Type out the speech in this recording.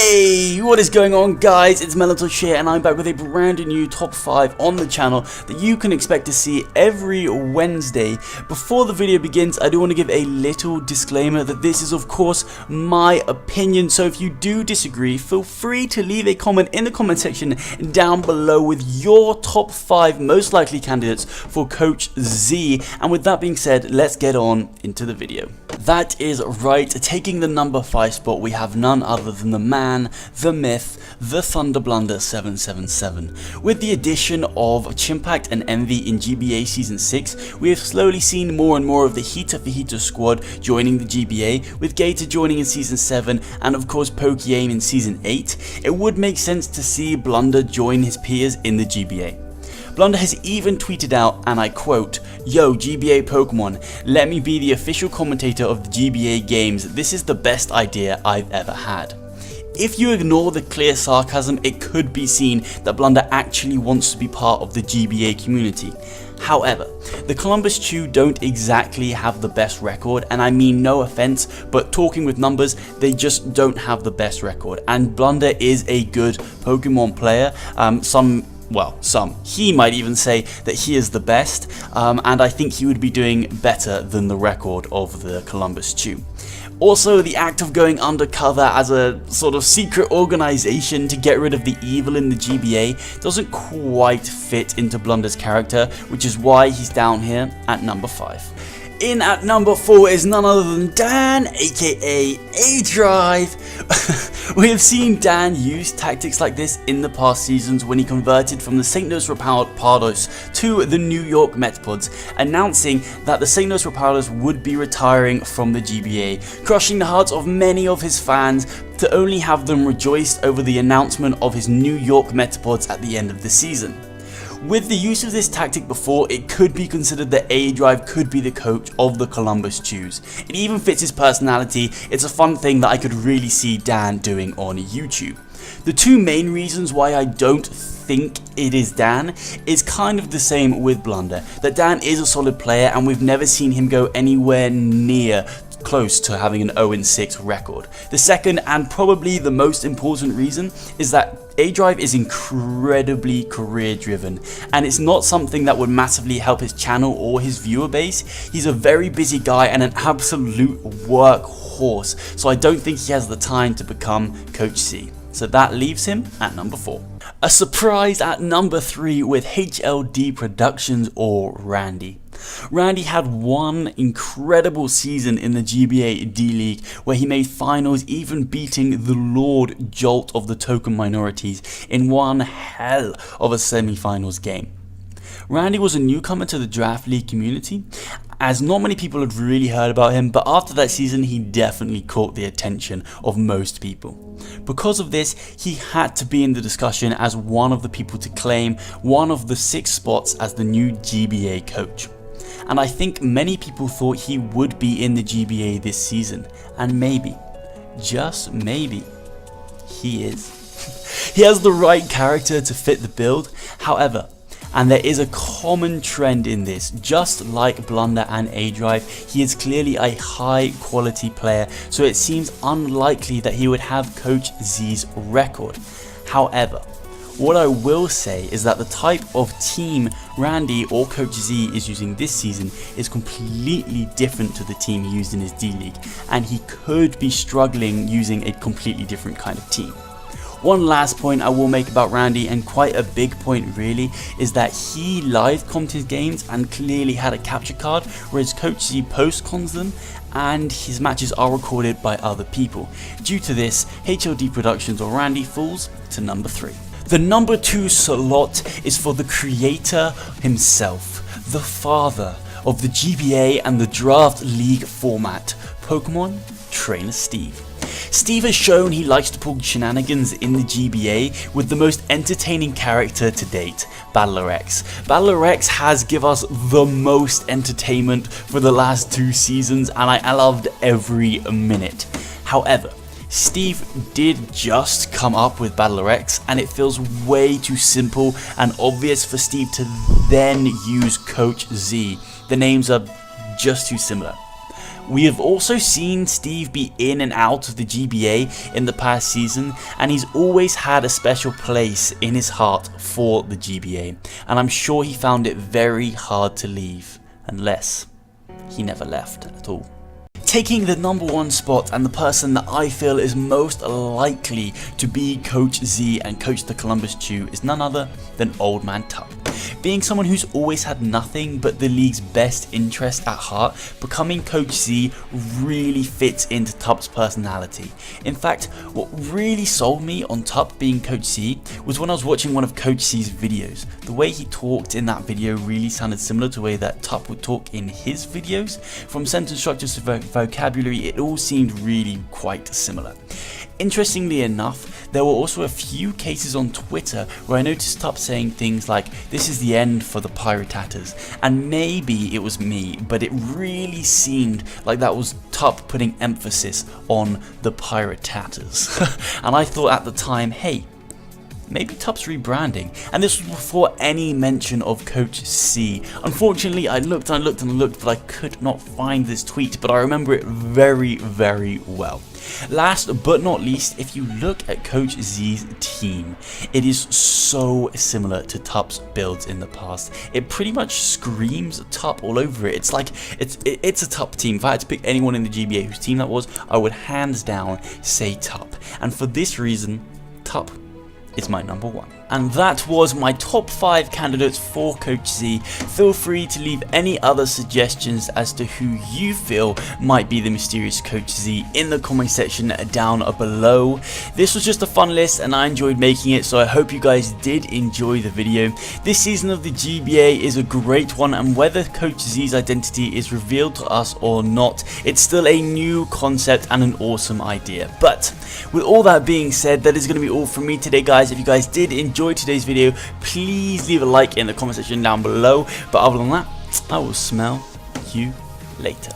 Hey, what is going on, guys? It's Melontosh here, and I'm back with a brand new top 5 on the channel that you can expect to see every Wednesday. Before the video begins, I do want to give a little disclaimer that this is of course my opinion, so if you do disagree, feel free to leave a comment in the comment section down below with your top 5 most likely candidates for Coach Z. And with that being said, let's get on into the video. That is right, taking the number 5 spot we have none other than the man, the myth, the Thunder Blunder 777. With the addition of Chimpact and Envy in GBA Season 6, we have slowly seen more and more of the Heater for Heater squad joining the GBA, with Gator joining in Season 7 and of course Pokeaim in Season 8. It would make sense to see Blunder join his peers in the GBA. Blunder has even tweeted out, and I quote, "Yo GBA Pokemon, let me be the official commentator of the GBA games. This is the best idea I've ever had." If you ignore the clear sarcasm, it could be seen that Blunder actually wants to be part of the GBA community. However, the Columbus Chu don't exactly have the best record, and I mean no offense, but talking with numbers, they just don't have the best record, and Blunder is a good Pokemon player. He might even say that he is the best, and I think he would be doing better than the record of the Columbus Chu. Also, the act of going undercover as a sort of secret organization to get rid of the evil in the GBA doesn't quite fit into Blunder's character, which is why he's down here at number 5. In at number 4 is none other than Dan, aka A-Drive. We have seen Dan use tactics like this in the past seasons when he converted from the St. Louis Rapardos to the New York Metapods, announcing that the St. Louis Rapardos would be retiring from the GBA, crushing the hearts of many of his fans to only have them rejoice over the announcement of his New York Metapods at the end of the season. With the use of this tactic before, it could be considered that A-Drive could be the coach of the Columbus Chus. It even fits his personality. It's a fun thing that I could really see Dan doing on YouTube. The two main reasons why I don't think it is Dan is kind of the same with Blunder, that Dan is a solid player and we've never seen him go anywhere near close to having an 0-6 record. The second and probably the most important reason is that A-Drive is incredibly career driven, and it's not something that would massively help his channel or his viewer base. He's a very busy guy and an absolute workhorse, so I don't think he has the time to become Coach C. So that leaves him at number 4. A surprise at number 3 with HLD Productions or Randy. Randy had one incredible season in the GBA D-League where he made finals, even beating the Lord Jolt of the token minorities in one hell of a semi-finals game. Randy was a newcomer to the Draft League community, as not many people had really heard about him, but after that season he definitely caught the attention of most people. Because of this, he had to be in the discussion as one of the people to claim one of the 6 spots as the new GBA coach. And I think many people thought he would be in the GBA this season, and maybe, just maybe, he is. He has the right character to fit the build, however, and there is a common trend in this, just like Blunder and A-Drive, he is clearly a high quality player, so it seems unlikely that he would have Coach Z's record. However, what I will say is that the type of team Randy or Coach Z is using this season is completely different to the team he used in his D-League, and he could be struggling using a completely different kind of team. One last point I will make about Randy, and quite a big point really, is that he live commed his games and clearly had a capture card, whereas Coach Z post-cons them and his matches are recorded by other people. Due to this, HLD Productions or Randy falls to number 3. The number 2 slot is for the creator himself, the father of the GBA and the Draft League format, Pokemon Trainer Steve. Steve has shown he likes to pull shenanigans in the GBA with the most entertaining character to date, BattlerX. BattlerX has given us the most entertainment for the last 2 seasons, and I loved every minute. However, Steve did just come up with BattlerX, and it feels way too simple and obvious for Steve to then use Coach Z. The names are just too similar. We have also seen Steve be in and out of the GBA in the past season, and he's always had a special place in his heart for the GBA, and I'm sure he found it very hard to leave, unless he never left at all. Taking the #1 spot and the person that I feel is most likely to be Coach Z and coach the Columbus Chu is none other than Old Man Tup. Being someone who's always had nothing but the league's best interest at heart, becoming Coach Z really fits into Tup's personality. In fact, what really sold me on Tup being Coach Z was when I was watching one of Coach Z's videos. The way he talked in that video really sounded similar to the way that Tup would talk in his videos. From sentence structures to vocabulary, it all seemed really quite similar. Interestingly enough, there were also a few cases on Twitter where I noticed Tup saying things like, "This is the end for the Piratators," and maybe it was me, but it really seemed like that was Tup putting emphasis on the Piratators. And I thought at the time, hey, maybe Tup's rebranding, and this was before any mention of Coach C. Unfortunately, I looked and I looked and I looked, but I could not find this tweet, but I remember it very, very well. Last but not least, if you look at Coach Z's team, it is so similar to Tup's builds in the past. It pretty much screams Tup all over it. It's like, it's a Tup team. If I had to pick anyone in the GBA whose team that was, I would hands down say Tup. And for this reason, Tup is my #1. And that was my top 5 candidates for Coach Z. Feel free to leave any other suggestions as to who you feel might be the mysterious Coach Z in the comment section down below. This was just a fun list and I enjoyed making it, so I hope you guys did enjoy the video. This season of the GBA is a great one, and whether Coach Z's identity is revealed to us or not, it's still a new concept and an awesome idea. But with all that being said, that is going to be all from me today, guys. If you guys did enjoy today's video, please leave a like in the comment section down below. But other than that, I will smell you later.